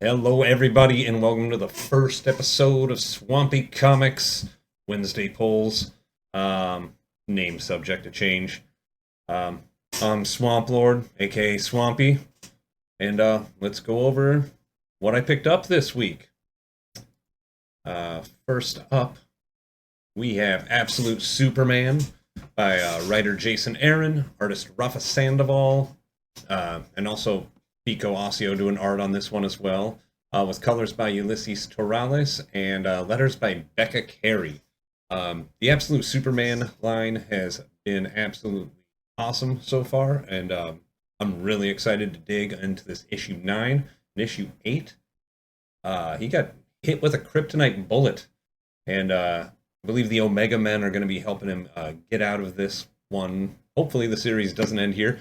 Hello, everybody, and welcome to the first episode of Swampy Comics Wednesday polls. Name subject to change. Um, I'm Swamp Lord, aka Swampy, and let's go over what I picked up this week. First up, we have Absolute Superman by writer Jason Aaron, artist Rafa Sandoval, and also Fico Ossio doing art on this one as well, with colors by Ulises and letters by Becca Carey. The Absolute Superman line has been absolutely awesome so far, and I'm really excited to dig into this issue 9 and issue 8. He got hit with a kryptonite bullet, and I believe the Omega Men are going to be helping him get out of this one. Hopefully the series doesn't end here.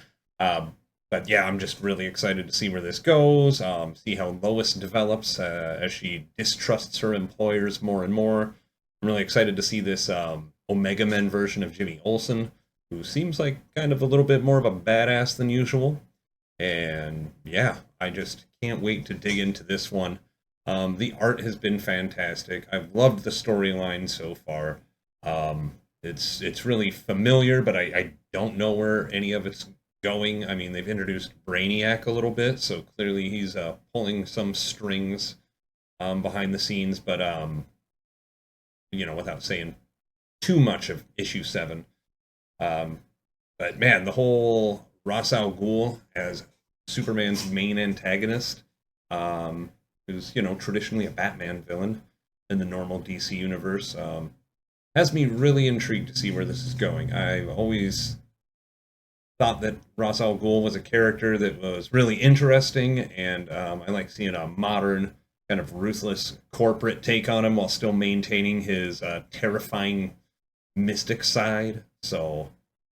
But yeah, I'm just really excited to see where this goes, see how Lois develops as she distrusts her employers more and more. I'm really excited to see this Omega Men version of Jimmy Olsen, who seems like kind of a little bit more of a badass than usual. And yeah, I just can't wait to dig into this one. The art has been fantastic. I've loved the storyline so far. It's really familiar, but I don't know where any of it's going. I mean, they've introduced Brainiac a little bit, so clearly he's pulling some strings behind the scenes, but without saying too much of issue 7. But man, the whole Ra's al Ghul as Superman's main antagonist, who's traditionally a Batman villain in the normal DC universe, has me really intrigued to see where this is going. I've always thought that Ra's al Ghul was a character that was really interesting, and I like seeing a modern, kind of ruthless corporate take on him while still maintaining his terrifying mystic side. So,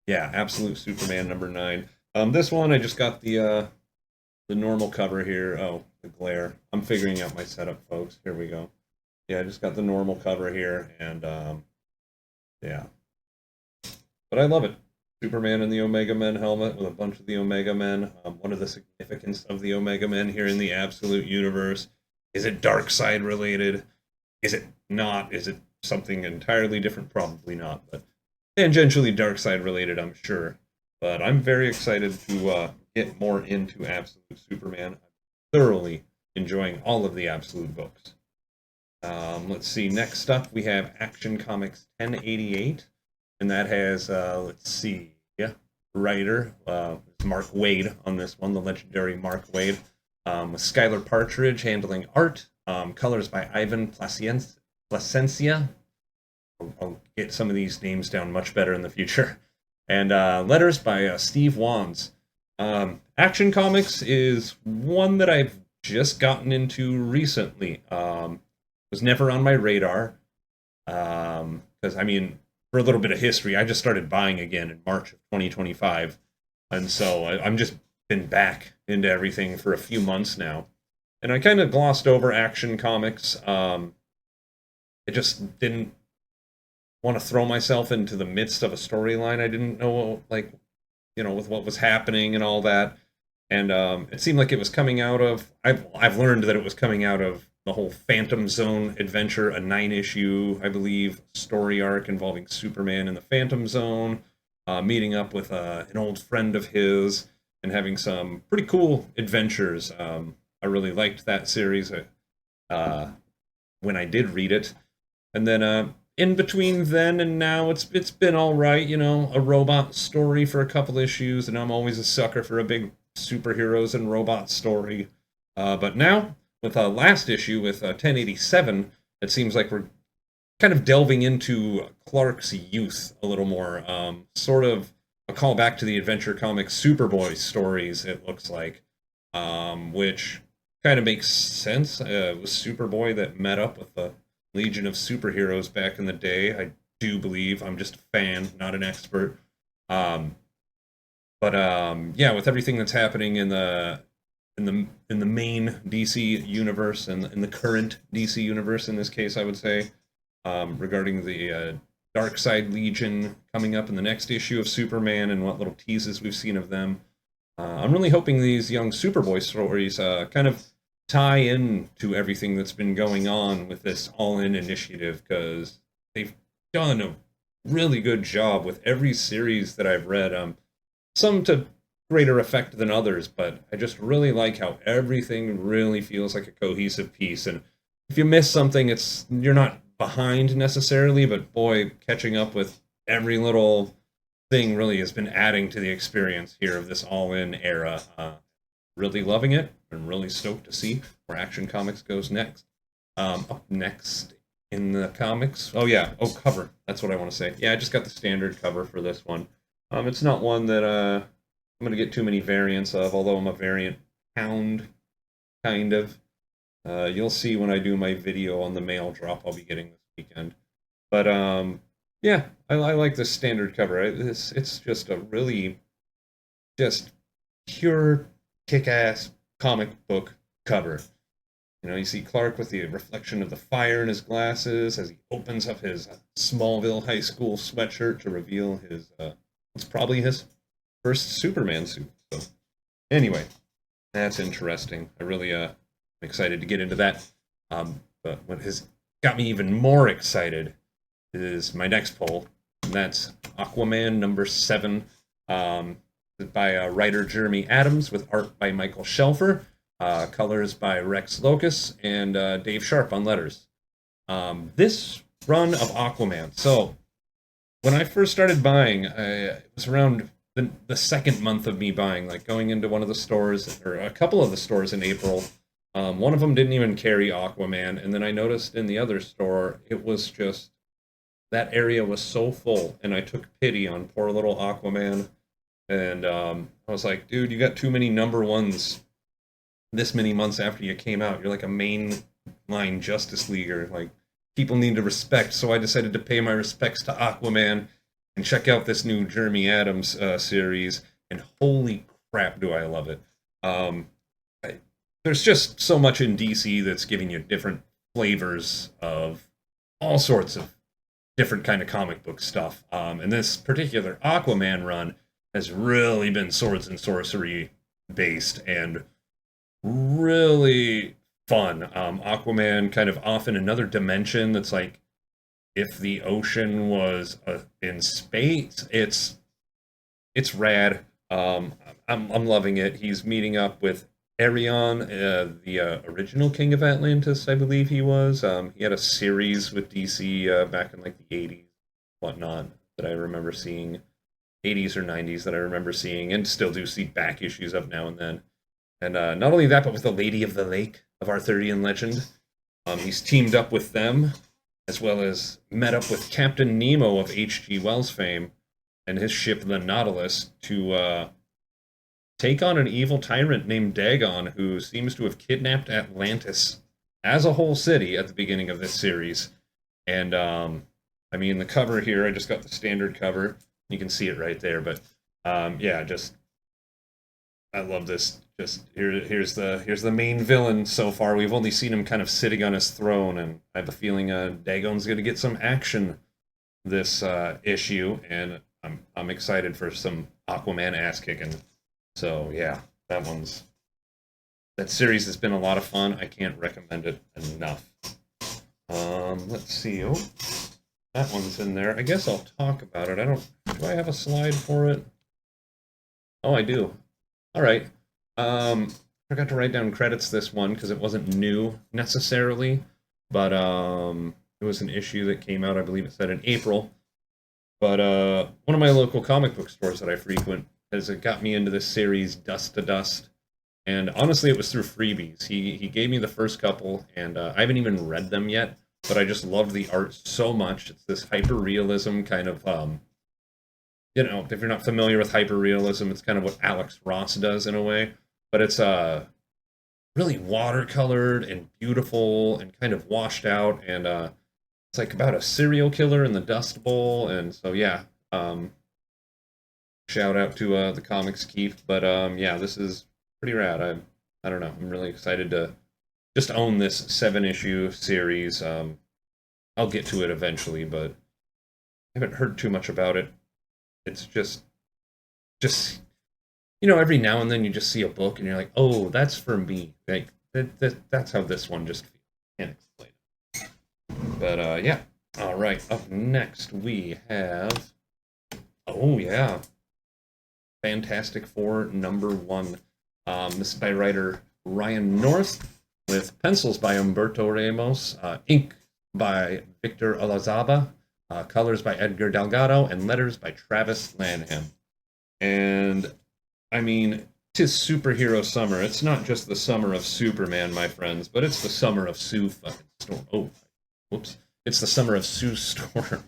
yeah, Absolute Superman number 9. This one, I just got the normal cover here. Oh, the glare. I'm figuring out my setup, folks. Here we go. Yeah, I just got the normal cover here, and yeah. But I love it. Superman in the Omega Men helmet with a bunch of the Omega Men. What are the significance of the Omega Men here in the Absolute Universe? Is it Darkseid related? Is it not? Is it something entirely different? Probably not, but tangentially Darkseid related, I'm sure. But I'm very excited to get more into Absolute Superman. I'm thoroughly enjoying all of the Absolute books. Let's see, next up we have Action Comics 1088. And that has, let's see, writer, Mark Waid on this one, the legendary Mark Waid, with Skylar Partridge handling art, colors by Ivan Plascencia. I'll get some of these names down much better in the future. And letters by Steve Wands. Action Comics is one that I've just gotten into recently. Was never on my radar. Because, for a little bit of history, I just started buying again in March of 2025. And so I'm just been back into everything for a few months now. And I kind of glossed over Action Comics. I just didn't want to throw myself into the midst of a storyline. I didn't know, with what was happening and all that. And it seemed like it was coming out of... I've learned that it was coming out of the whole Phantom Zone adventure, a 9-issue, I believe, story arc involving Superman in the Phantom Zone, meeting up with an old friend of his, and having some pretty cool adventures. I really liked that series when I did read it. And then in between then and now, it's been all right, a robot story for a couple issues, and I'm always a sucker for a big superheroes and robot story. But now, with last issue, with 1087, it seems like we're kind of delving into Clark's youth a little more. Sort of a callback to the Adventure Comics Superboy stories, it looks like, which kind of makes sense. It was Superboy that met up with the Legion of Superheroes back in the day. I do believe. I'm just a fan, not an expert. But yeah, with everything that's happening in the main DC universe and in the current DC universe, in this case, I would say, regarding the Darkseid Legion coming up in the next issue of Superman and what little teases we've seen of them. I'm really hoping these young Superboy stories kind of tie in to everything that's been going on with this all-in initiative, because they've done a really good job with every series that I've read. Some to greater effect than others, but I just really like how everything really feels like a cohesive piece. And if you miss something, you're not behind necessarily, but boy, catching up with every little thing really has been adding to the experience here of this all-in era. Really loving it. I'm really stoked to see where Action Comics goes next. Up next in the comics. Oh yeah. Oh, cover. That's what I want to say. Yeah, I just got the standard cover for this one. It's not one that I'm gonna get too many variants of, although I'm a variant hound, kind of. You'll see when I do my video on the mail drop I'll be getting this weekend. But yeah, I like this standard cover. It's just a really just pure kick-ass comic book cover. You know, you see Clark with the reflection of the fire in his glasses as he opens up his Smallville High School sweatshirt to reveal his, it's probably his first Superman suit. So, anyway, that's interesting. I really am excited to get into that. But what has got me even more excited is my next poll, and that's Aquaman #7, by writer Jeremy Adams with art by Michael Shelfer. Colors by Rex Lokus and Dave Sharpe on letters. This run of Aquaman. So, when I first started buying, it was around the second month of me buying, like going into one of the stores, or a couple of the stores in April. One of them didn't even carry Aquaman, and then I noticed in the other store, it was just, that area was so full, and I took pity on poor little Aquaman, and I was like, dude, you got too many #1s this many months after you came out. You're like a mainline Justice Leaguer. Like, people need to respect. So I decided to pay my respects to Aquaman and check out this new Jeremy Adams series. And holy crap, do I love it! There's just so much in DC that's giving you different flavors of all sorts of different kind of comic book stuff. And this particular Aquaman run has really been swords and sorcery based and really fun. Aquaman kind of off in another dimension that's like if the ocean was in space. It's rad. I'm loving it. He's meeting up with Ariana, the original King of Atlantis, I believe he was. He had a series with DC back in like the 80s, whatnot, that I remember seeing. 80s or 90s that I remember seeing, and still do see back issues of now and then. And not only that, but with the Lady of the Lake of Arthurian legend. He's teamed up with them, as well as met up with Captain Nemo of H.G. Wells fame and his ship, the Nautilus, to take on an evil tyrant named Dagon, who seems to have kidnapped Atlantis as a whole city at the beginning of this series. And, I mean, the cover here, I just got the standard cover. You can see it right there, but yeah, just I love this. Just here's the main villain so far. We've only seen him kind of sitting on his throne, and I have a feeling Dagon's going to get some action this issue, and I'm excited for some Aquaman ass kicking. So yeah, that series has been a lot of fun. I can't recommend it enough. Let's see. Oh, that one's in there. I guess I'll talk about it. Do I have a slide for it? Oh, I do. All right. Forgot to write down credits this one because it wasn't new necessarily, but it was an issue that came out, I believe it said in April. But one of my local comic book stores that I frequent has got me into this series, Dust to Dust. And honestly, it was through freebies. He gave me the first couple, and I haven't even read them yet. But I just love the art so much. It's this hyper-realism kind of, you know, if you're not familiar with hyper-realism, it's kind of what Alex Ross does in a way. But it's really watercolored and beautiful and kind of washed out. And it's like about a serial killer in the Dust Bowl. And so, yeah, shout out to the Comics Keith. But yeah, this is pretty rad. I don't know. I'm really excited to just own this 7-issue series. I'll get to it eventually, but I haven't heard too much about it. It's just you know, every now and then you just see a book and you're like, oh, that's for me. Like That's how this one just feels. Can't explain it. But yeah. All right. Up next we have. Oh yeah. Fantastic Four #1. This is by writer Ryan North, with pencils by Humberto Ramos, ink by Victor Olazaba, colors by Edgar Delgado, and letters by Travis Lanham. And I mean, 'tis superhero summer. It's not just the summer of Superman, my friends, but it's the summer of Sue fucking Storm. Oh, whoops. It's the summer of Sue Storm. Come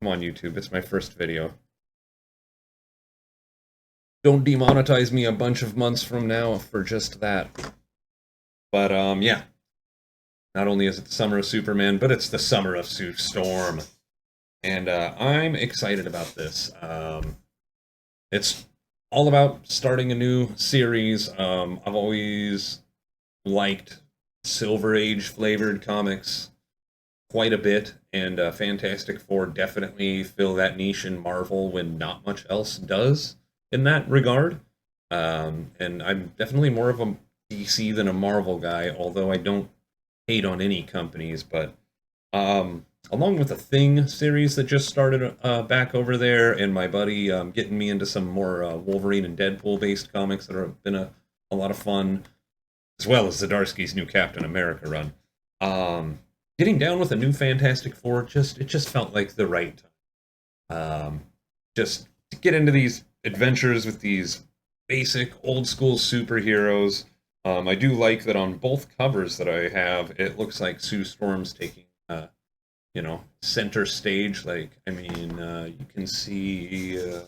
on, YouTube. It's my first video. Don't demonetize me a bunch of months from now for just that. But, yeah. Not only is it the summer of Superman, but it's the summer of Sue Storm. And I'm excited about this. It's all about starting a new series. I've always liked Silver Age flavored comics quite a bit, and Fantastic Four definitely fill that niche in Marvel when not much else does in that regard. And I'm definitely more of a DC than a Marvel guy, although I don't hate on any companies. But along with the Thing series that just started back over there, and my buddy getting me into some more Wolverine and Deadpool based comics that have been a lot of fun, as well as Zdarsky's new Captain America run. Getting down with a new Fantastic Four, it just felt like the right time. Just to get into these adventures with these basic old school superheroes. I do like that on both covers that I have, it looks like Sue Storm's taking, center stage. Like, I mean, you can see here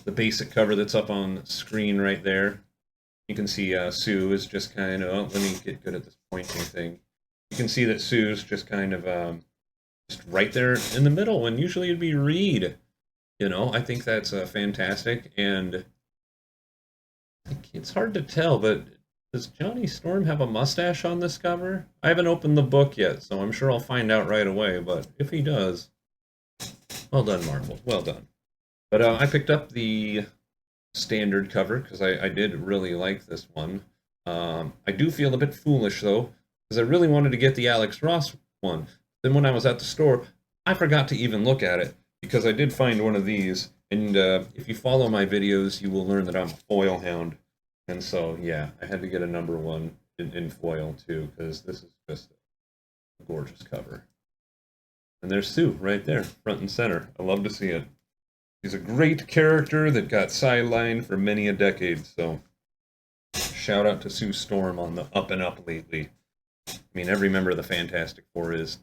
the basic cover that's up on screen right there. You can see Sue is just kind of. Let me get good at this pointing thing. You can see that Sue's just kind of just right there in the middle, when usually it'd be Reed. I think that's fantastic, and it's hard to tell, but does Johnny Storm have a mustache on this cover? I haven't opened the book yet, so I'm sure I'll find out right away, but if he does, well done, Marvel. Well done. But I picked up the standard cover because I did really like this one. I do feel a bit foolish, though, because I really wanted to get the Alex Ross one. Then when I was at the store, I forgot to even look at it, because I did find one of these, and if you follow my videos, you will learn that I'm a foil hound. And so, yeah, I had to get a #1 in foil, too, because this is just a gorgeous cover. And there's Sue right there, front and center. I love to see it. She's a great character that got sidelined for many a decade, so shout out to Sue Storm on the up and up lately. I mean, every member of the Fantastic Four is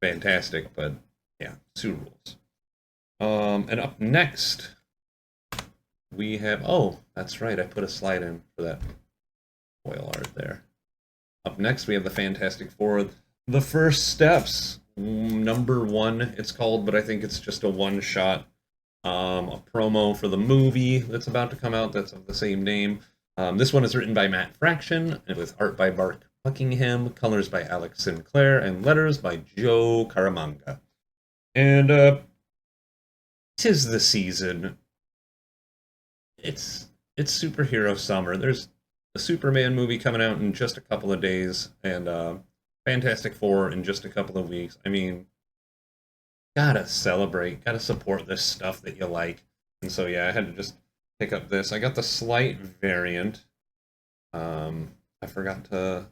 fantastic, but yeah, Sue rules. And up next, we have, oh, that's right, I put a slide in for that foil art there. Up next, we have the Fantastic Four, The First Steps, #1, it's called, but I think it's just a one-shot, a promo for the movie that's about to come out that's of the same name. This one is written by Matt Fraction, with art by Buckingham, colors by Alex Sinclair, and letters by Joe Caramanga. And, 'tis the season. It's superhero summer. There's a Superman movie coming out in just a couple of days, and Fantastic Four in just a couple of weeks. I mean, gotta celebrate, gotta support this stuff that you like. And so, yeah, I had to just pick up this. I got the slight variant. I forgot to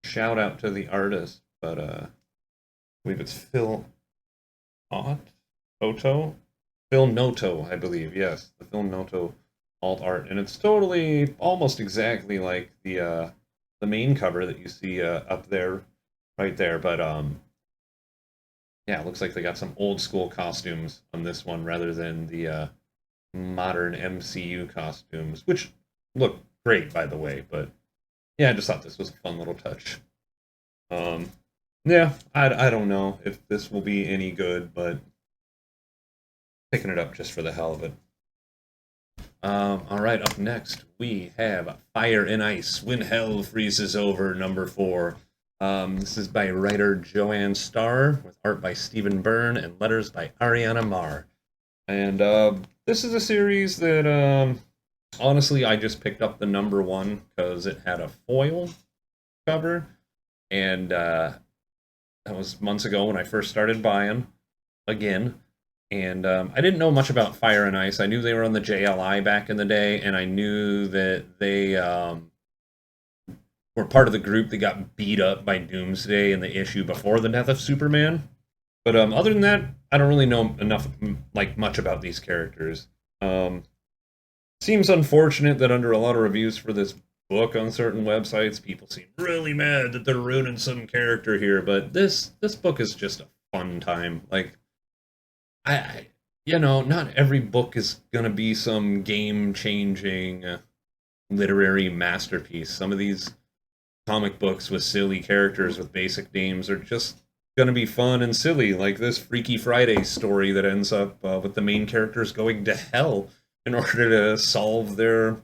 shout out to the artist, but I believe it's Phil Noto, I believe, yes. The Phil Noto alt art. And it's totally, almost exactly like the main cover that you see up there, right there. But, yeah, it looks like they got some old school costumes on this one rather than the modern MCU costumes, which look great, by the way. But, yeah, I just thought this was a fun little touch. Yeah, I don't know if this will be any good, but picking it up just for the hell of it. All right, up next we have Fire and Ice, When Hell Freezes Over, #4. This is by writer Joanne Starr, with art by Stephen Byrne and letters by Ariana Maher. And this is a series that Honestly, I just picked up the number 1 because it had a foil cover, and that was months ago when I first started buying again. And I didn't know much about Fire and Ice. I knew they were on the JLI back in the day, and I knew that they were part of the group that got beat up by Doomsday in the issue before the death of Superman. But other than that, I don't really know enough, like much about these characters. Seems unfortunate that under a lot of reviews for this book on certain websites, people seem really mad that they're ruining some character here. But this book is just a fun time. Like, not every book is gonna be some game-changing literary masterpiece. Some of these comic books with silly characters with basic names are just gonna be fun and silly, like this Freaky Friday story that ends up with the main characters going to hell in order to solve their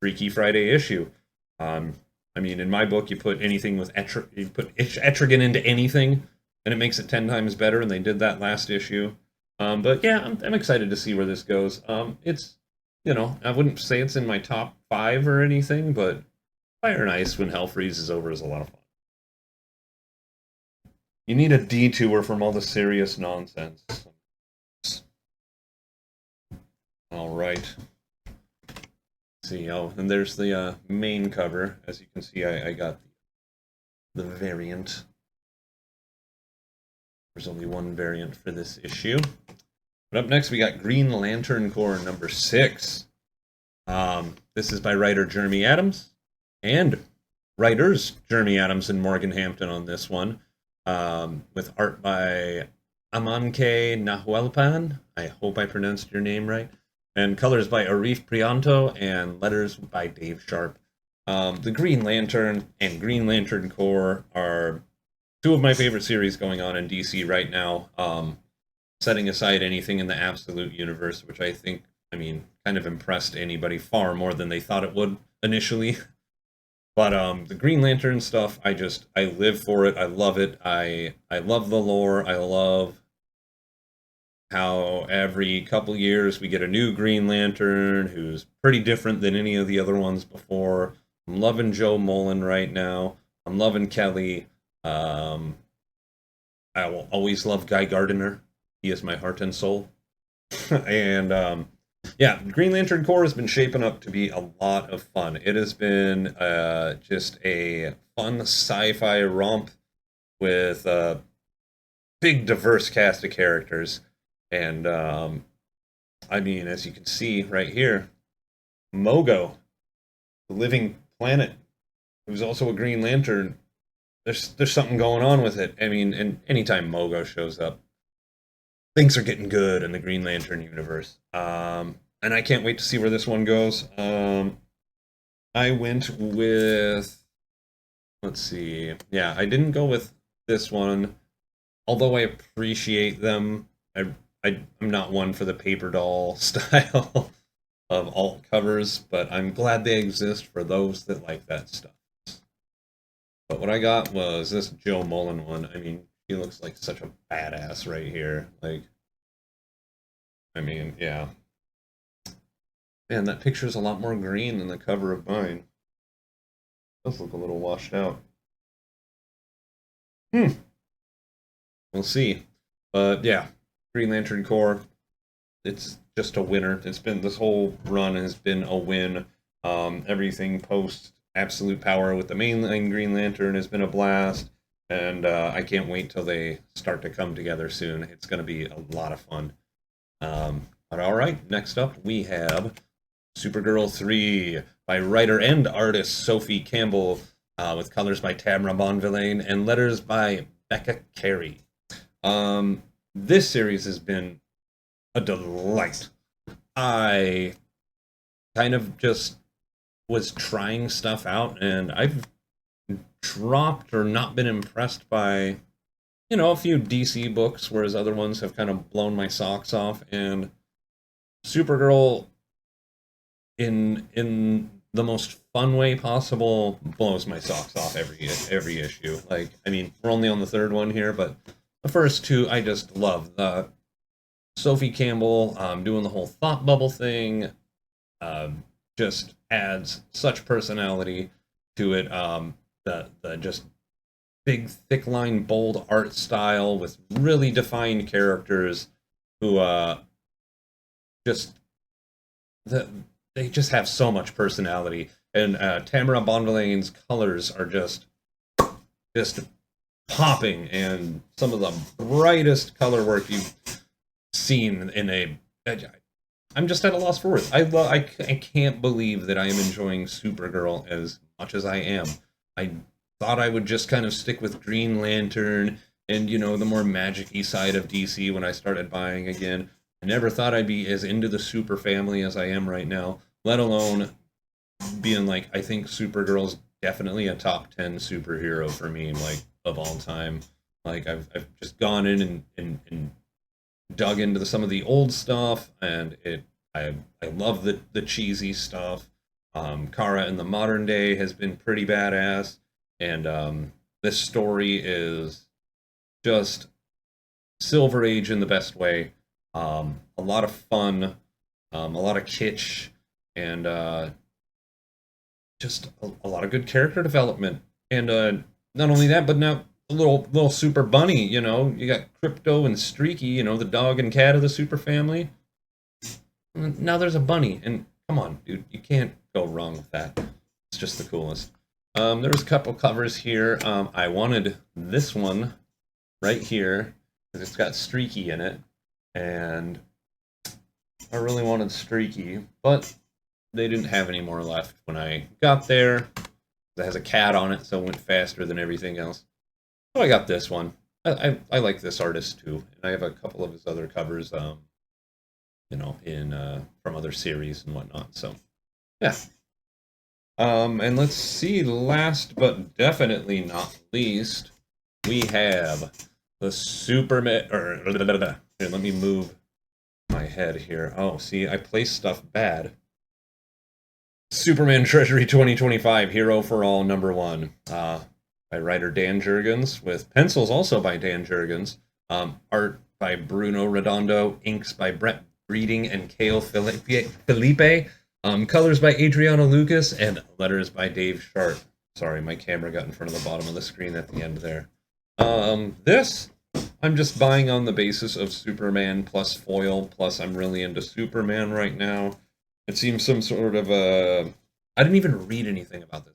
Freaky Friday issue. I mean, in my book, you put anything with you put Etrigan into anything, and it makes it 10 times better, and they did that last issue. But yeah, I'm excited to see where this goes. It's, I wouldn't say it's in my top 5 or anything, but Fire and Ice when Hell freezes over is a lot of fun. You need a detour from all the serious nonsense. All right. See, and there's the main cover. As you can see, I got the variant. There's only one variant for this issue. But up next, we got Green Lantern Corps number 6. This is by writer Jeremy Adams, and writers Jeremy Adams and Morgan Hampton on this one, with art by Amanke Nahuelpan. I hope I pronounced your name right. And colors by Arif Prianto, and letters by Dave Sharpe. The Green Lantern and Green Lantern Corps are 2 of my favorite series going on in DC right now. Setting aside anything in the Absolute universe, which I think, kind of impressed anybody far more than they thought it would initially. But the Green Lantern stuff, I live for it. I love it. I love the lore. I love how every couple years we get a new Green Lantern who's pretty different than any of the other ones before. I'm loving Joe Mullen right now. I'm loving Kelly. I will always love Guy Gardner. He is my heart and soul. And Green Lantern Corps has been shaping up to be a lot of fun. It has been just a fun sci-fi romp with a big diverse cast of characters. And, as you can see right here, Mogo, the living planet, who's also a Green Lantern, there's something going on with it. And anytime Mogo shows up, things are getting good in the Green Lantern universe. And I can't wait to see where this one goes. I went with, let's see. Yeah, I didn't go with this one, although I appreciate them. I'm not one for the paper doll style of alt covers, but I'm glad they exist for those that like that stuff. But what I got was this Joe Mullen one. He looks like such a badass right here. Yeah. Man, that picture is a lot more green than the cover of mine. It does look a little washed out. We'll see. But yeah, Green Lantern Corps, it's just a winner. This whole run has been a win. Everything post Absolute Power with the mainline Green Lantern has been a blast. And I can't wait till they start to come together soon. It's going to be a lot of fun. But all right, next up we have Supergirl 3 by writer and artist Sophie Campbell, with colors by Tamara Bonvillain and letters by Becca Carey. This series has been a delight. I kind of just was trying stuff out, and I've dropped or not been impressed by, a few DC books, whereas other ones have kind of blown my socks off. And Supergirl, in the most fun way possible, blows my socks off every issue. We're only on the 3rd one here, but the first 2 I just love. Sophie Campbell doing the whole thought bubble thing, just adds such personality to it. The just big, thick line, bold art style with really defined characters who just they just have so much personality. And Tamara Bondelane's colors are just popping, and some of the brightest color work you've seen in a. I'm just at a loss for words. I can't believe that I am enjoying Supergirl as much as I am. I thought I would just kind of stick with Green Lantern and, you know, the more magic-y side of DC when I started buying again. I never thought I'd be as into the Super family as I am right now, let alone being like, I think Supergirl's definitely a top 10 superhero for me, like, of all time. Like, I've just gone in and dug into some of the old stuff, and I love the cheesy stuff. Kara in the modern day has been pretty badass, and this story is just Silver Age in the best way. A lot of fun, a lot of kitsch, and just a lot of good character development. And not only that, but now a little super bunny. You know, you got Crypto and Streaky. You know, the dog and cat of the super family. And now there's a bunny, and come on, dude, you can't go wrong with that. It's just the coolest. There was a couple covers here. I wanted this one right here because it's got Streaky in it, and I really wanted Streaky, but they didn't have any more left when I got there. It has a cat on it, so it went faster than everything else. So I got this one. I like this artist too, and I have a couple of his other covers, you know, in from other series and whatnot. So yeah. And let's see, last but definitely not least, we have the Superman. Here, let me move my head here. Oh, see, I placed stuff bad. Superman Treasury 2025, Hero for All, #1. By writer Dan Jurgens, with pencils also by Dan Jurgens. Art by Bruno Redondo, inks by Brett Breeding and Cale Felipe. Colors by Adriana Lucas, and letters by Dave Sharpe. Sorry, my camera got in front of the bottom of the screen at the end there. This, I'm just buying on the basis of Superman plus foil, plus I'm really into Superman right now. It seems some sort of a... I didn't even read anything about this.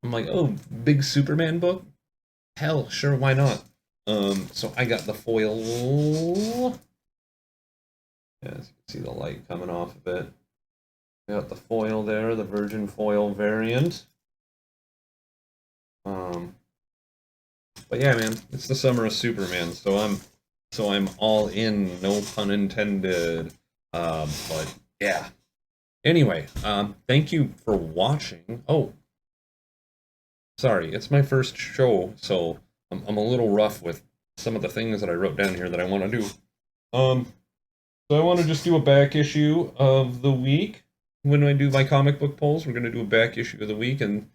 I'm like, oh, big Superman book? Hell, sure, why not? So I got the foil. Yeah, as you can see the light coming off of it. I got the foil there, the virgin foil variant. But yeah, man, it's the summer of Superman, so I'm all in, no pun intended. But yeah. Anyway, thank you for watching. Oh, sorry, it's my first show, so I'm a little rough with some of the things that I wrote down here that I want to do. So I want to just do a back issue of the week. When I do my comic book polls, we're going to do a back issue of the week, and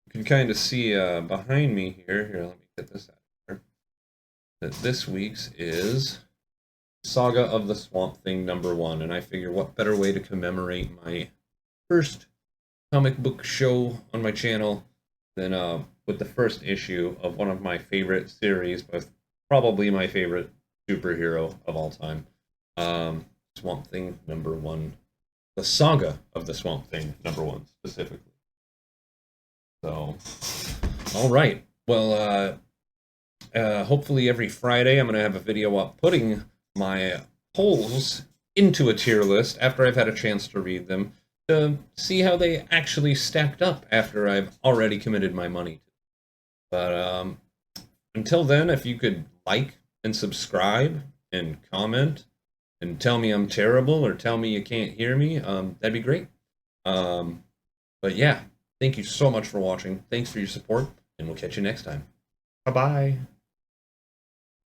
you can kind of see behind me here. Here, let me get this out here. That this week's is Saga of the Swamp Thing #1, and I figure what better way to commemorate my first comic book show on my channel than with the first issue of one of my favorite series, but probably my favorite superhero of all time. Swamp Thing #1. The Saga of the Swamp Thing #1 specifically. So, all right. Well, hopefully every Friday I'm going to have a video up putting my polls into a tier list after I've had a chance to read them to see how they actually stacked up after I've already committed my money. But until then, if you could like and subscribe and comment and tell me I'm terrible or tell me you can't hear me, that'd be great. But yeah, thank you so much for watching. Thanks for your support, and we'll catch you next time. Bye-bye.